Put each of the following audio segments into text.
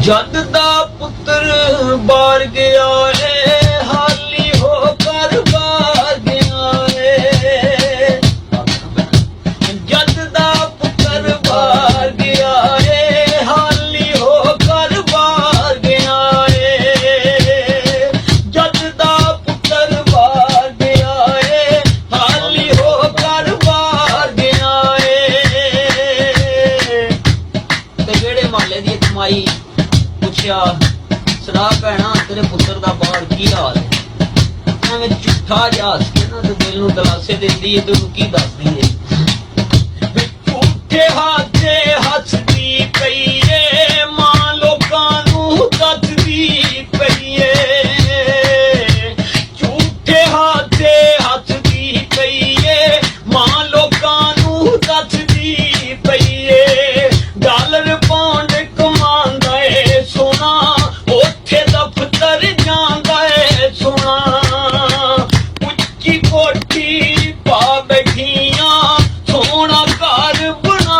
ਜਦ ਦਾ ਪੁੱਤਰ ਬਾਰ ਗਿਆ ਏ ਹਾਲੀ ਹੋ ਕਰ ਬਾਰ ਗਿਆ ਏ ਜਦ ਦਾ ਪੁੱਤਰ ਬਾਰ ਗਿਆ ਏ ਹਾਲੀ ਹੋ ਕਰ ਬਾਰ ਗਿਆ ਏ ਜਦ ਦਾ ਪੁੱਤਰ ਬਾਰ ਗਿਆ ਏ ਹਾਲੀ ਹੋ ਕਰ ਬਾਰ ਗਿਆ ਏ ਤੇ ਜਿਹੜੇ ਮਾਲੇ ਦੀ ਕਮਾਈ ਸੁਣਾ ਭੈਣਾ ਤੇਰੇ ਪੁੱਤਰ ਦਾ ਬਾਹਰ ਕੀ ਹਾਲ ਹੈ ਐਵੇਂ ਝੂਠਾ ਜਾ ਕੇ ਨਾ ਤੇ ਦਿਲ ਨੂੰ ਦਲਾਸੇ ਦਿੰਦੀ ਏ ਤੈਨੂੰ ਕੀ ਦੱਸਦੀ ਏ ਝੂਠੇ ਹਾਥੇ ਹੱਸਦੀ ਪਈ ਏ ਮਾਂ ਲੋਕਾਂ ਨੂੰ ਦੱਸਦੀ ਪਈ ਏ ਝੂਠੇ ਹਾਥੇ ਹੱਸਦੀ ਪਈ ਏ ਮਾਂ ਲੋਕਾਂ ਨੂੰ ਦੱਸਦੀ ਪਈ ਏ ਡਾਲਰ ਪੌਂਡ ਕਮਾਉਂਦਾ ਏ ਸੋਨਾ ਉੱਥੇ ਦਫ਼ਤਰ ਜਾਂਦਾ ਏ ਸੋਨਾ ਉੱਚੀ ਕੋਠੀ ਪਾ ਬੈਠੀਆਂ ਸੋਹਣਾ ਘਰ ਬਣਾ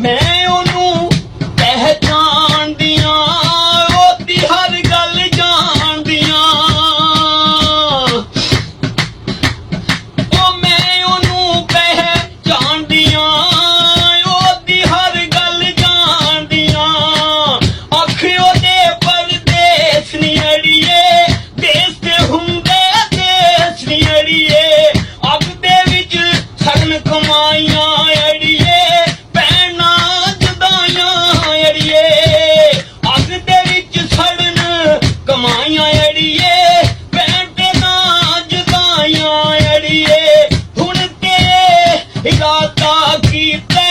ਮੈਂ ਉਹਨੂੰ ਪਹਿਚਾਣਦੀਆਂ ਉਹਦੀ ਹਰ ਗੱਲ ਜਾਣਦੀਆਂ ਉਹ ਮੈਂ ਉਹਨੂੰ ਪਹਿਚਾਣਦੀਆਂ ਉਹਦੀ ਹਰ ਗੱਲ ਜਾਣਦੀਆਂ ਅੱਖ ਉਹਦੇ ਪਰਦੇਸ ਨੀ ਅੜੀਏ ਦੇਸ ਤੇ ਹੁੰਦੇ ਦੇਸ ਨੀ ਅੜੀਏ ਅੱਗ ਦੇ ਵਿੱਚ ਸਗਨ ਕਮਾਈਆਂ ਅੜੀਏ ਪੈਣਾ ਜਦਾਈਆਂ ਅੜੀਏ ਅੱਗ ਦੇ ਵਿੱਚ ਸੜਨ ਕਮਾਈਆਂ ਅੜੀਏ ਪੈਣਾ ਜਦਾਈਆਂ ਅੜੀਏ ਹੁਣ ਤੇ ਇਰਾਦਾ ਕੀਤਾ